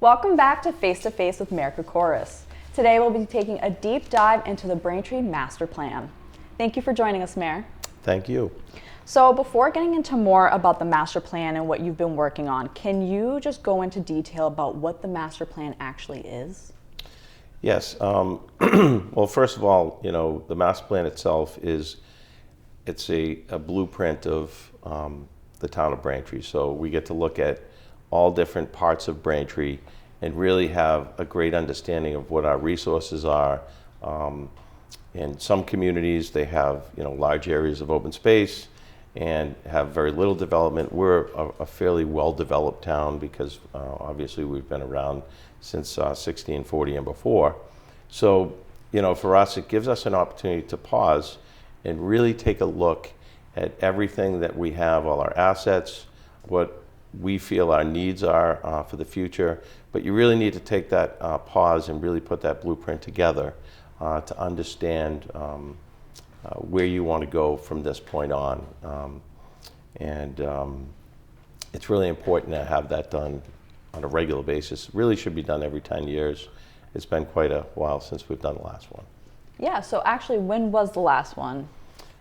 Welcome back to Face to Face with Mayor Kokoros. Today we'll be taking a deep dive into the Braintree Master Plan. Thank you for joining us, Mayor. Thank you. So before getting into more about the master plan and what you've been working on, can you just go into detail about what the master plan actually is? Yes. Well, first of all, the master plan itself it's a blueprint of the town of Braintree. So we get to look at all different parts of Braintree and really have a great understanding of what our resources are. In some communities, they have large areas of open space and have very little development. We're a fairly well-developed town because obviously we've been around since 1640 and before. So, for us, it gives us an opportunity to pause and really take a look at everything that we have, all our assets, what we feel our needs are for the future. But you really need to take that pause and really put that blueprint together to understand where you want to go from this point on. It's really important to have that done on a regular basis. It really should be done every 10 years. It's been quite a while since we've done the last one. Yeah, so actually, when was the last one?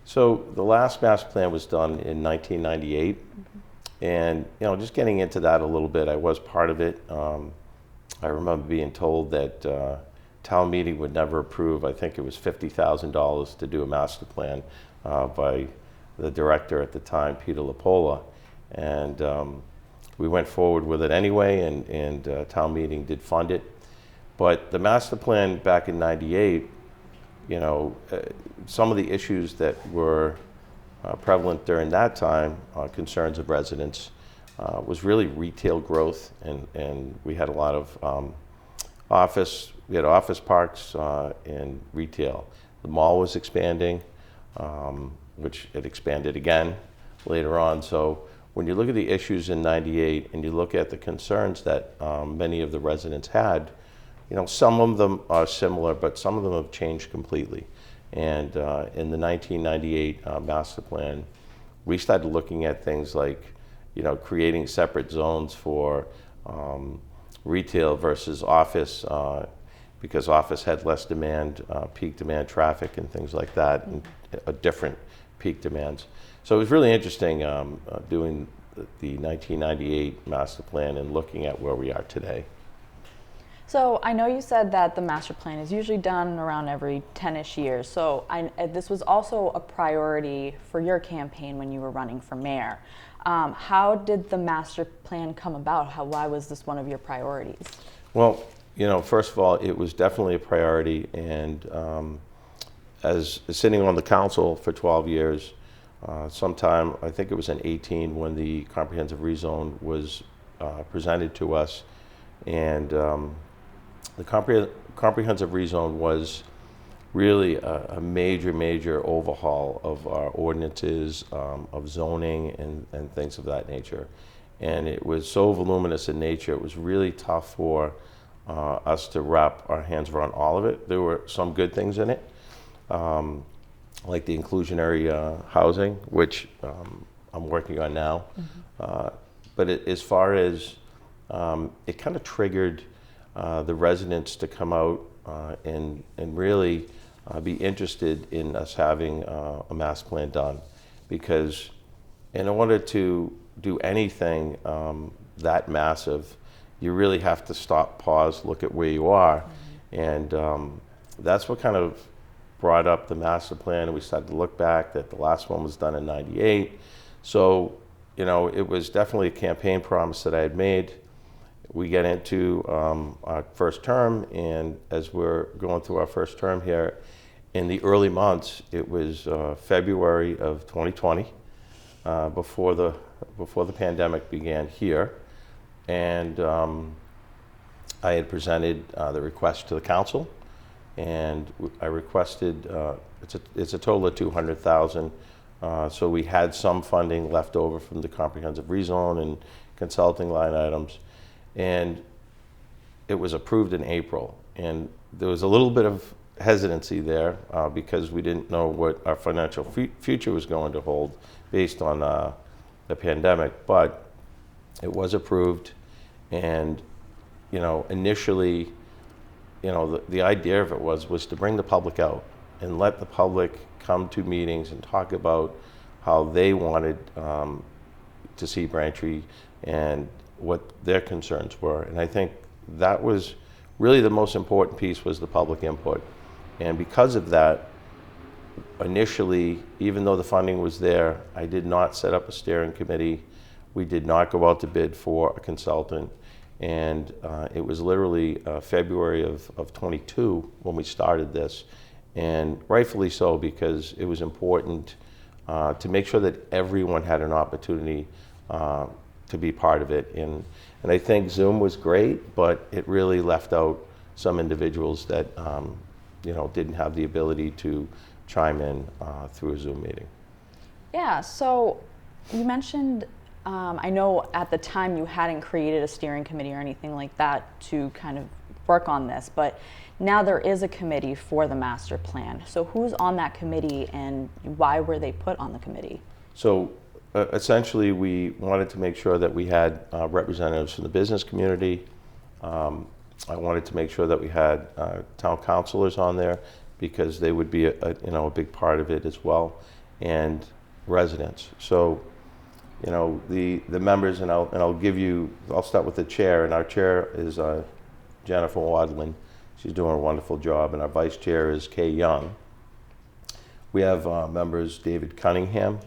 So the last master plan was done in 1998. And, just getting into that a little bit, I was part of it. I remember being told that town meeting would never approve, I think it was $50,000 to do a master plan by the director at the time, Peter Lapola. And we went forward with it anyway, and town meeting did fund it. But the master plan back in 98, some of the issues that were prevalent during that time, concerns of residents, was really retail growth, and we had a lot of office parks and retail. The mall was expanding, which it expanded again later on. So when you look at the issues in 98 and you look at the concerns that many of the residents had, some of them are similar, but some of them have changed completely. And in the 1998 master plan, we started looking at things like, creating separate zones for retail versus office, because office had less demand, peak demand traffic and things like that, and different peak demands. So it was really interesting doing the 1998 master plan and looking at where we are today. So I know you said that the master plan is usually done around every 10-ish years. So this was also a priority for your campaign when you were running for mayor. How did the master plan come about? Why was this one of your priorities? Well, first of all, it was definitely a priority. And as sitting on the council for 12 years, sometime, I think it was in 18, when the comprehensive rezone was presented to us. And the comprehensive rezone was really a major overhaul of our ordinances, of zoning and things of that nature. And it was so voluminous in nature, it was really tough for us to wrap our hands around all of it. There were some good things in it, like the inclusionary housing, which I'm working on now. But as far as it kind of triggered the residents to come out and really be interested in us having a master plan done, because in order to do anything that massive, you really have to stop, pause, look at where you are. And that's what kind of brought up the master plan, and we started to look back that the last one was done in 98. So, it was definitely a campaign promise that I had made. We get into our first term, and as we're going through our first term here, in the early months, it was February of 2020, before the pandemic began here, and I had presented the request to the council, and I requested it's a total of $200,000. So we had some funding left over from the comprehensive rezone and consulting line items. And it was approved in April. And there was a little bit of hesitancy there because we didn't know what our financial future was going to hold based on the pandemic. But it was approved, and initially, the idea of it was to bring the public out and let the public come to meetings and talk about how they wanted to see Braintree and what their concerns were. And I think that was really the most important piece, was the public input. And because of that, initially, even though the funding was there, I did not set up a steering committee. We did not go out to bid for a consultant. And it was literally February of 22 when we started this. And rightfully so, because it was important to make sure that everyone had an opportunity to be part of it. And I think Zoom was great, but it really left out some individuals that didn't have the ability to chime in through a Zoom meeting. Yeah, so you mentioned, I know at the time you hadn't created a steering committee or anything like that to kind of work on this, but now there is a committee for the master plan. So who's on that committee and why were they put on the committee? So essentially, we wanted to make sure that we had representatives from the business community. I wanted to make sure that we had town councilors on there, because they would be a big part of it as well, and residents. So, the members, and I'll start with the chair, and our chair is Jennifer Wadlin. She's doing a wonderful job, and our vice chair is Kay Young. We have members David Cunningham,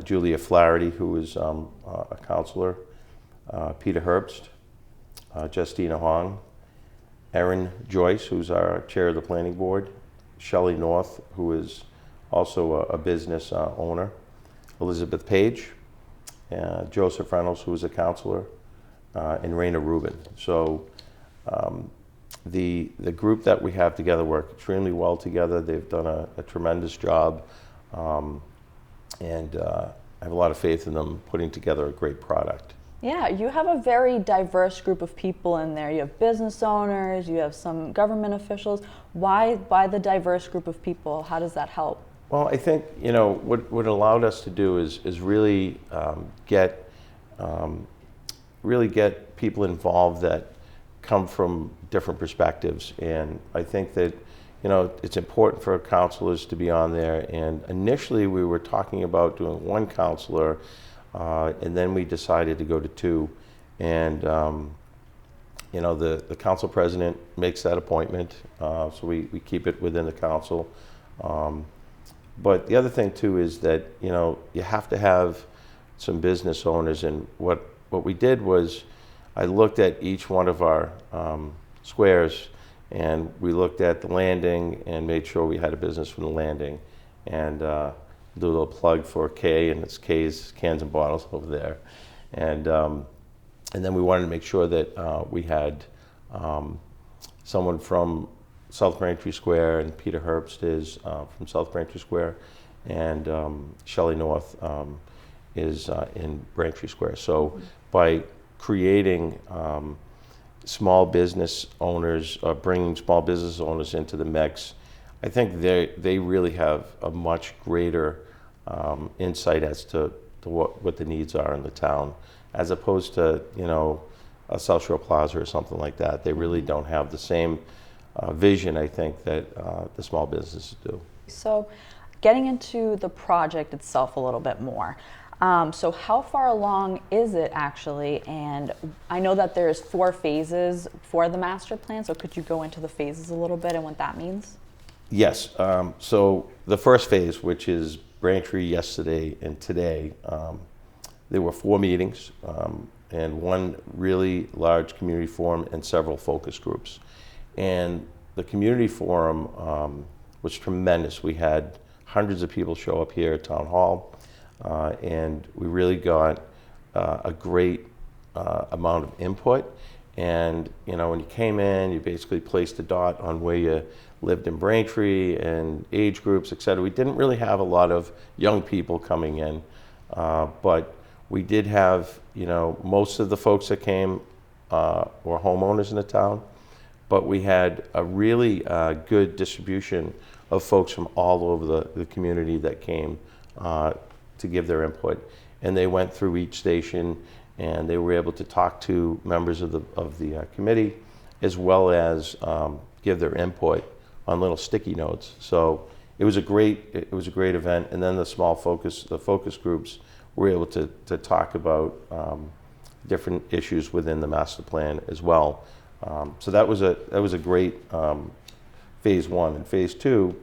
Julia Flaherty, who is a counselor, Peter Herbst, Justina Hong, Erin Joyce, who's our chair of the planning board, Shelley North, who is also a business owner, Elizabeth Page, Joseph Reynolds, who is a counselor, and Raina Rubin. So the group that we have together work extremely well together. They've done a tremendous job, and I have a lot of faith in them putting together a great product. Yeah, you have a very diverse group of people in there. You have business owners, you have some government officials. Why the diverse group of people? How does that help? Well, I think what it allowed us to do is really get people involved that come from different perspectives, and I think that it's important for counselors to be on there. And initially, we were talking about doing one counselor. And then we decided to go to two, and the council president makes that appointment, so we keep it within the council. But the other thing too is that you have to have some business owners, and what we did was I looked at each one of our squares, and we looked at the landing and made sure we had a business from the landing, and do a little plug for Kay, and it's Kay's Cans and Bottles over there. And then we wanted to make sure that we had someone from South Braintree Square, and Peter Herbst is from South Braintree Square, and Shelley North is in Braintree Square. So by creating small business owners, bringing small business owners into the mix, I think they really have a much greater insight as to what the needs are in the town, as opposed to a South Shore Plaza or something like that. They really don't have the same vision, I think, that the small businesses do. So, getting into the project itself a little bit more. So how far along is it actually? And I know that there's 4 phases for the master plan, so could you go into the phases a little bit and what that means? Yes. So the first phase, which is Braintree yesterday and today, there were 4 meetings and 1 really large community forum and several focus groups. And the community forum was tremendous. We had hundreds of people show up here at Town Hall, and we really got a great amount of input. And when you came in, you basically placed a dot on where you lived in Braintree and age groups, et cetera. We didn't really have a lot of young people coming in, but we did have, most of the folks that came were homeowners in the town, but we had a really good distribution of folks from all over the community that came to give their input. And they went through each station and they were able to talk to members of the committee, as well as give their input on little sticky notes. So it was a great event. And then the focus groups were able to talk about different issues within the master plan as well. So that was a great phase one. And phase two,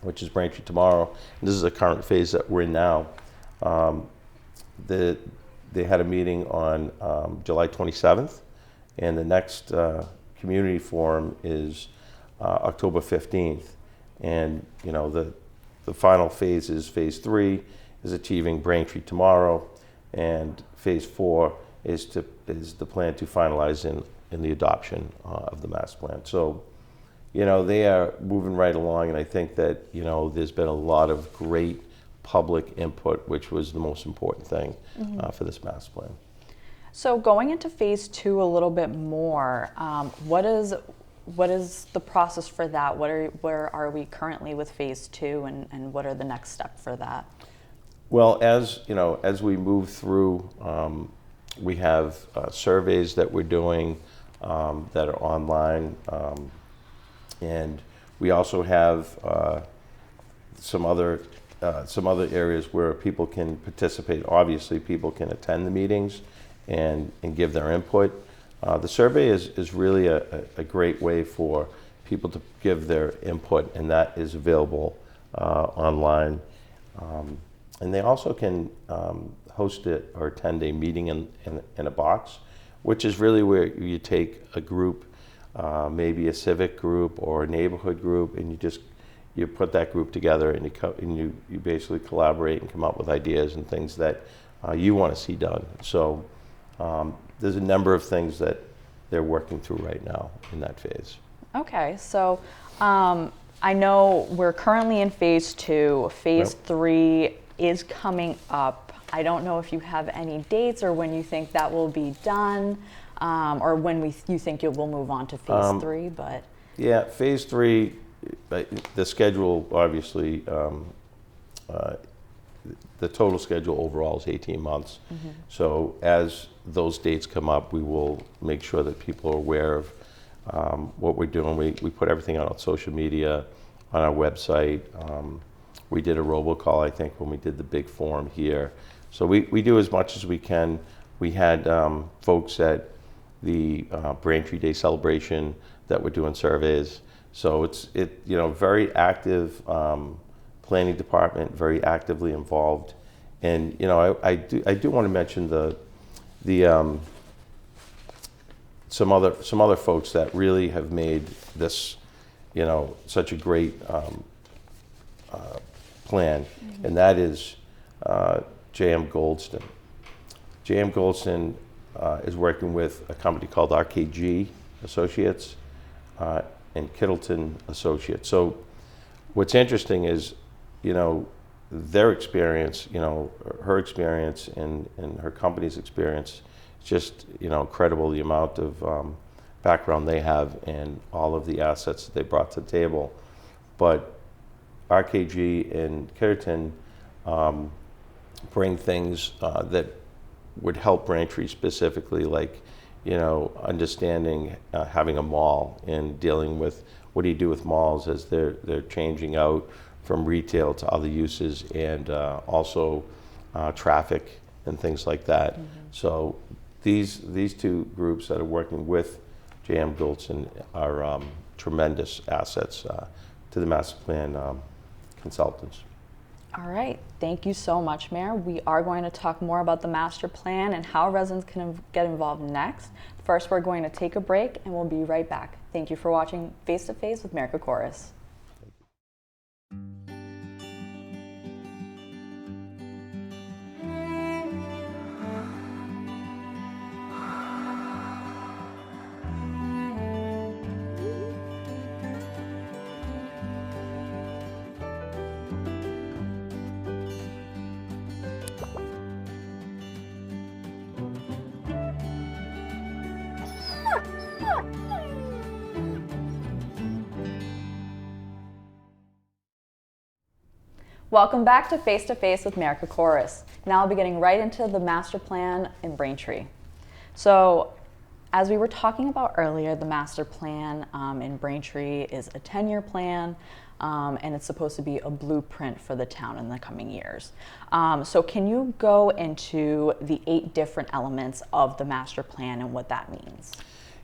which is Braintree Tomorrow, and this is a current phase that we're in now. They had a meeting on July 27th, and the next community forum is October 15th. And the final phase is phase 3 is achieving Braintree Tomorrow, and phase 4 is the plan to finalize in the adoption of the master plan. So they are moving right along, and I think that there's been a lot of great public input, which was the most important thing for this master plan. So going into phase 2 a little bit more, what is the process for that? Where are we currently with phase 2, and what are the next steps for that? Well, as we move through, we have surveys that we're doing that are online, and we also have some other areas where people can participate. Obviously, people can attend the meetings and give their input. The survey is really a great way for people to give their input, and that is available online. And they also can host it or attend a meeting in a box, which is really where you take a group, maybe a civic group or a neighborhood group, and you put that group together, and you basically collaborate and come up with ideas and things that you want to see done. So there's a number of things that they're working through right now in that phase. Okay, so I know we're currently in phase 2. Phase 3 is coming up. I don't know if you have any dates or when you think that will be done, or when you think you will move on to phase 3. But yeah, phase 3, the schedule obviously, the total schedule overall is 18 months. Mm-hmm. So as those dates come up, we will make sure that people are aware of what we're doing. We put everything out on social media, on our website. We did a robocall, I think, when we did the big forum here. So we do as much as we can. We had folks at the Braintree Day celebration that were doing surveys. So it's very active planning department, very actively involved. And I do want to mention some other folks that really have made this such a great plan, mm-hmm. and that is J.M. Goldston. J.M. Goldston is working with a company called RKG Associates and Kittleton Associates. So what's interesting is, their experience, her experience and her company's experience, just, incredible, the amount of background they have and all of the assets that they brought to the table. But RKG and Kittleton bring things that would help Braintree specifically, like, understanding having a mall and dealing with what do you do with malls as they're changing out from retail to other uses, and also traffic and things like that. Mm-hmm. So these two groups that are working with J.M. Goldston are tremendous assets to the master plan consultants. All right, thank you so much, Mayor. We are going to talk more about the master plan and how residents can get involved next. First, we're going to take a break, and we'll be right back. Thank you for watching Face to Face with Mayor Kokoros. Welcome back to Face with Mayor Kokoros. Now I'll be getting right into the master plan in Braintree. So, as we were talking about earlier, the master plan in Braintree is a 10-year plan, and it's supposed to be a blueprint for the town in the coming years. So can you go into the 8 different elements of the master plan and what that means?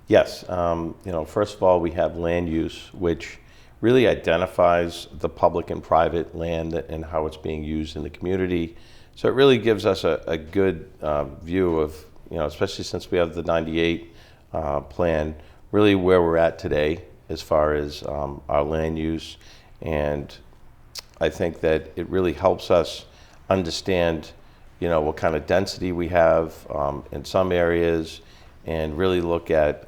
Yes. First of all, we have land use, which really identifies the public and private land and how it's being used in the community. So it really gives us a good view of, especially since we have the 98 plan, really where we're at today as far as our land use. And I think that it really helps us understand, what kind of density we have in some areas, and really look at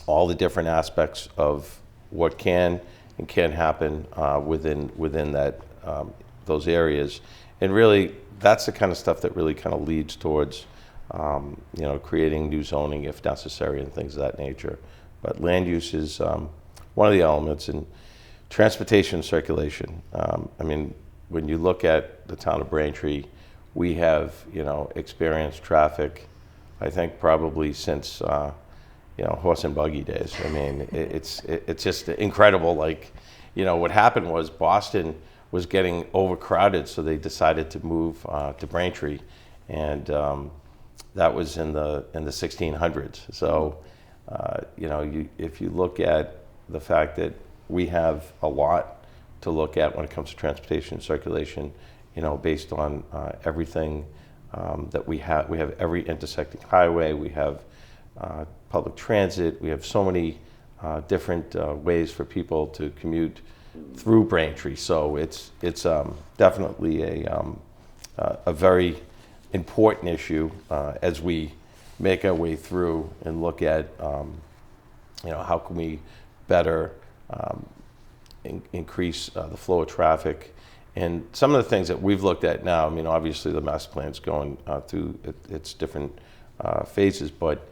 all the different aspects of what can and can't happen within that those areas. And really, that's the kind of stuff that really kind of leads towards creating new zoning if necessary and things of that nature. But land use is one of the elements, and transportation circulation. When you look at the town of Braintree, we have experienced traffic, I think probably since horse and buggy days. It's just incredible. What happened was Boston was getting overcrowded, so they decided to move to Braintree, and that was in the 1600s. So, if you look at the fact that we have a lot to look at when it comes to transportation circulation, based on everything that we have every intersecting highway, we have public transit, we have so many different ways for people to commute through Braintree. So it's definitely a very important issue as we make our way through and look at how can we better increase the flow of traffic. And some of the things that we've looked at now, obviously the master plan's going through its different phases, but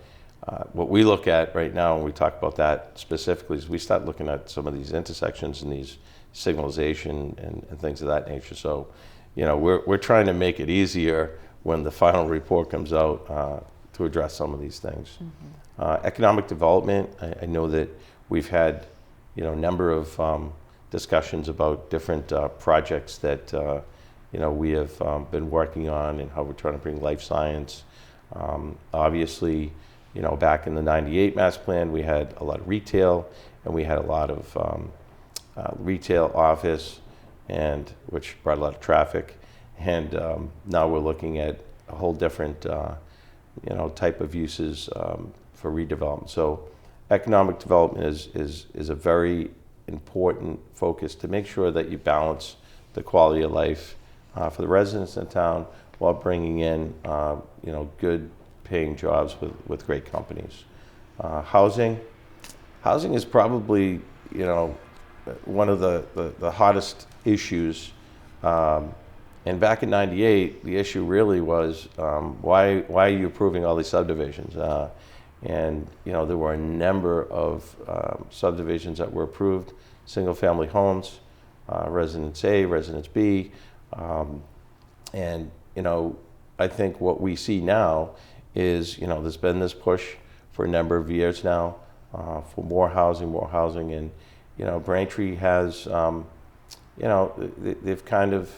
what we look at right now, when we talk about that specifically, is we start looking at some of these intersections and these signalization and things of that nature. So, we're trying to make it easier when the final report comes out to address some of these things. Mm-hmm. Economic development, I know that we've had, a number of discussions about different projects that, we have been working on and how we're trying to bring life science. Obviously, back in the 98 master plan, we had a lot of retail, and we had a lot of retail office, and which brought a lot of traffic. And now we're looking at a whole different, type of uses for redevelopment. So economic development is a very important focus to make sure that you balance the quality of life for the residents in town while bringing in, good paying jobs with great companies. Housing is probably, one of the hottest issues. And back in 98, the issue really was, why are you approving all these subdivisions? And there were a number of subdivisions that were approved, single family homes, Residence A, Residence B. And I think what we see now is, there's been this push for a number of years now for more housing. And, Braintree has, they've kind of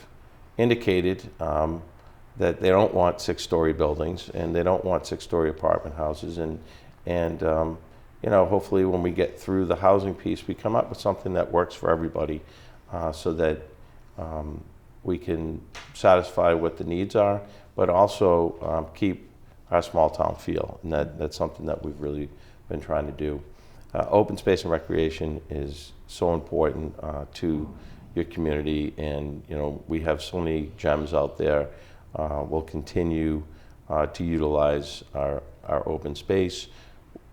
indicated that they don't want 6-story buildings, and they don't want 6-story apartment houses. And hopefully when we get through the housing piece, we come up with something that works for everybody so that we can satisfy what the needs are, but also keep our small town feel. And that's something that we've really been trying to do. Open space and recreation is so important to your community, and we have so many gems out there. We'll continue to utilize our open space.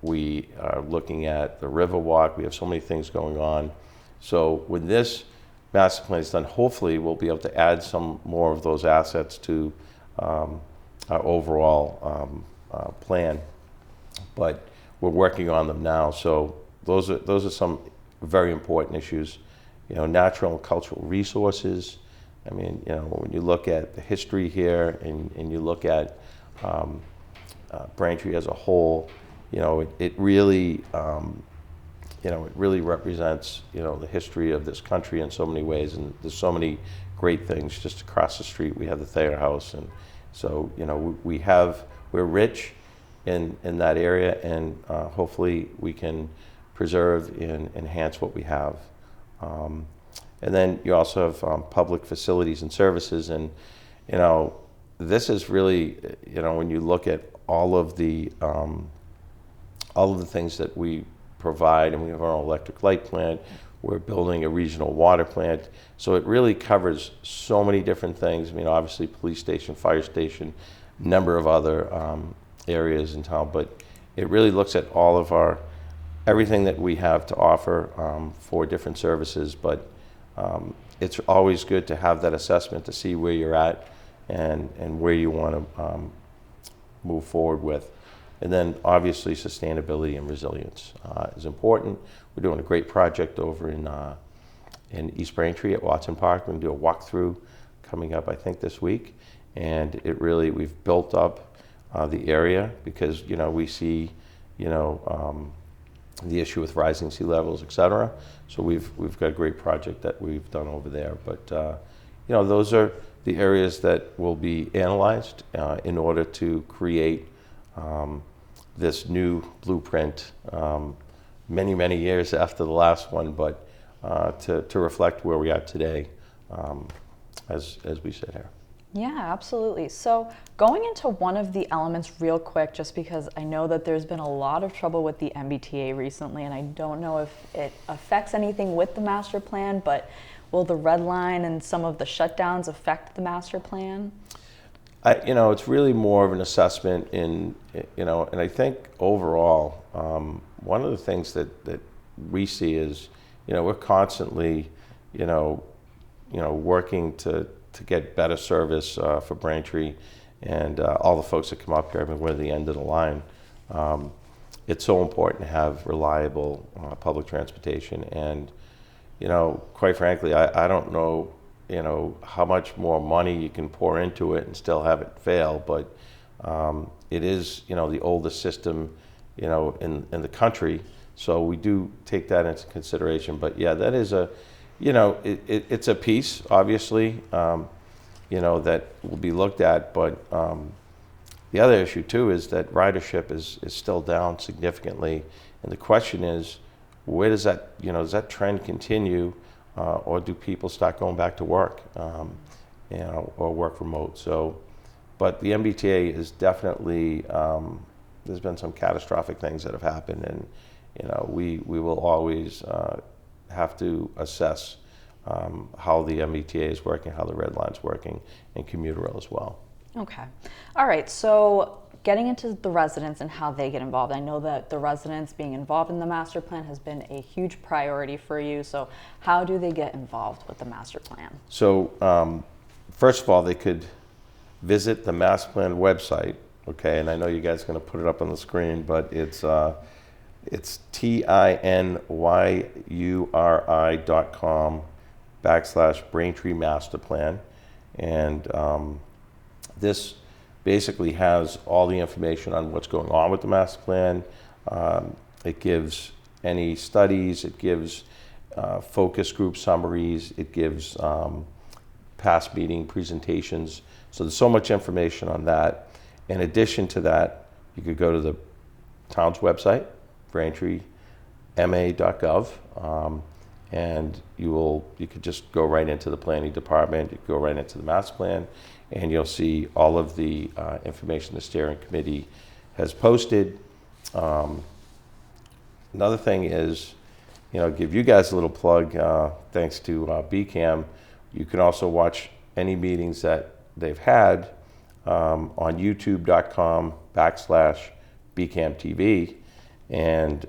We are looking at the Riverwalk. We have so many things going on. So when this master plan is done, hopefully we'll be able to add some more of those assets to our overall plan. But we're working on them now. So those are some very important issues. Natural and cultural resources, I mean, you know, when you look at the history here and you look at Braintree as a whole, you know, it really, you know, it really represents, you know, the history of this country in so many ways, and there's so many great things. Just across the street, we have the Thayer House, and so, you know, we're rich in that area, and hopefully we can preserve and enhance what we have. And then you also have public facilities and services, and you know, this is really, you know, when you look at all of the things that we provide, and we have our own electric light plant, we're building a regional water plant, so it really covers so many different things. I mean, obviously police station, fire station, number of other areas in town, but it really looks at all of everything that we have to offer for different services. But it's always good to have that assessment to see where you're at and where you want to move forward with. And then obviously sustainability and resilience is important. We're doing a great project over in East Braintree at Watson Park. We're going to do a walkthrough coming up, I think, this week. And it really, we've built up the area because, you know, we see, you know, the issue with rising sea levels, et cetera. So we've got a great project that we've done over there. But, you know, those are the areas that will be analyzed in order to create this new blueprint many, many years after the last one, but to reflect where we are today as we sit here. Yeah, absolutely. So going into one of the elements real quick, just because I know that there's been a lot of trouble with the MBTA recently, and I don't know if it affects anything with the master plan, but will the red line and some of the shutdowns affect the master plan? You know, it's really more of an assessment in, you know, and I think overall, one of the things that we see is, you know, we're constantly, you know, working to get better service for Braintree and all the folks that come up here. I mean, we're at the end of the line. It's so important to have reliable public transportation, and, you know, quite frankly, I don't know, you know, how much more money you can pour into it and still have it fail, but it is, you know, the oldest system, you know, in the country, so we do take that into consideration. But yeah, that is a, you know, it's a piece, obviously, you know, that will be looked at, but the other issue too is that ridership is still down significantly, and the question is, where does that, you know, does that trend continue? Or do people start going back to work, you know, or work remote? So, but the MBTA is definitely, there's been some catastrophic things that have happened, and, you know, we will always have to assess how the MBTA is working, how the red line's working, and commuter rail as well. Okay. All right. So getting into the residents and how they get involved. I know that the residents being involved in the master plan has been a huge priority for you. So how do they get involved with the master plan? So first of all, they could visit the master plan website. Okay, and I know you guys are going to put it up on the screen, but it's tinyuri.com/Braintree Master Plan, and this basically has all the information on what's going on with the master plan. It gives any studies, it gives focus group summaries, it gives past meeting presentations. So there's so much information on that. In addition to that, you could go to the town's website, braintreema.gov, and you could just go right into the planning department, you could go right into the master plan, and you'll see all of the information the steering committee has posted. Another thing is, you know, give you guys a little plug, thanks to BCAM, you can also watch any meetings that they've had on youtube.com/BCAM TV, and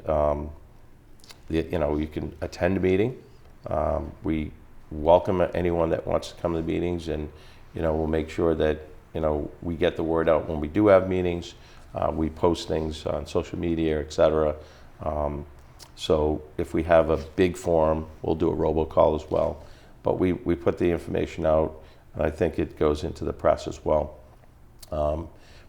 you know, you can attend a meeting. We welcome anyone that wants to come to the meetings, and, you know, we'll make sure that, you know, we get the word out when we do have meetings. We post things on social media, etc. So if we have a big forum, we'll do a robocall as well. But we put the information out. and I think it goes into the press as well.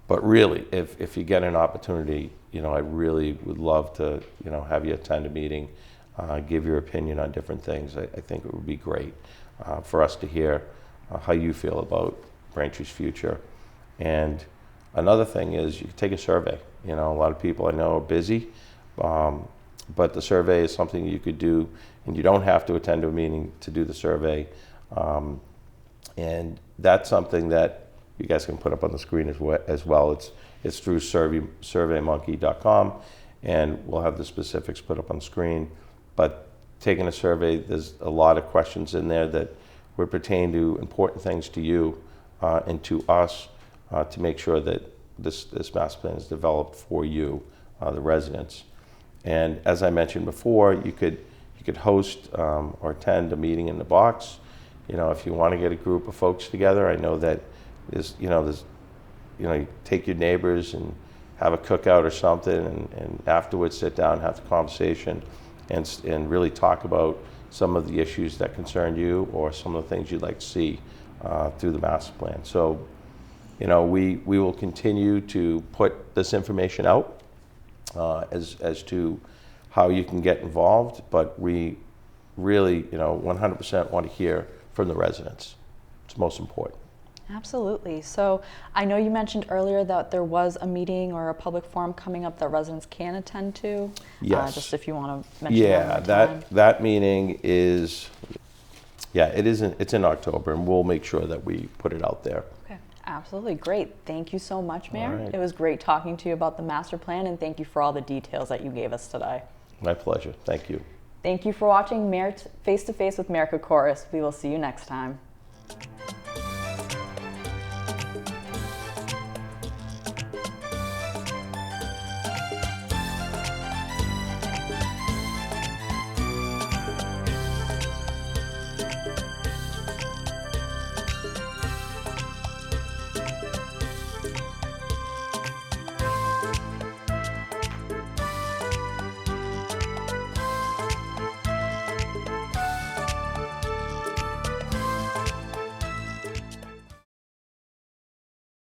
But really, if you get an opportunity, I really would love to, have you attend a meeting, give your opinion on different things. I think it would be great for us to hear how you feel about Braintree's future. And another thing is you can take a survey. A lot of people I know are busy, but the survey is something you could do, and you don't have to attend a meeting to do the survey. And that's something that you guys can put up on the screen as well. It's through surveymonkey.com, and we'll have the specifics put up on the screen. But taking a survey, there's a lot of questions in there that would pertain to important things to you and to us to make sure that this master plan is developed for you, the residents. And as I mentioned before, you could host or attend a meeting in the box. If you want to get a group of folks together, I know that you take your neighbors and have a cookout or something, and afterwards sit down and have the conversation and really talk about some of the issues that concern you or some of the things you'd like to see through the master plan. So, we will continue to put this information out as to how you can get involved, but we really, 100% want to hear from the residents. It's most important. Absolutely. So I know you mentioned earlier that there was a meeting or a public forum coming up that residents can attend to. Yes. Just if you want to mention that. Yeah, that meeting is, it's in October, and we'll make sure that we put it out there. Okay. Absolutely. Great. Thank you so much, Mayor. All right. It was great talking to you about the master plan, and thank you for all the details that you gave us today. My pleasure. Thank you. Thank you for watching Mayor Face to Face with Mayor Kokoros. We will see you next time.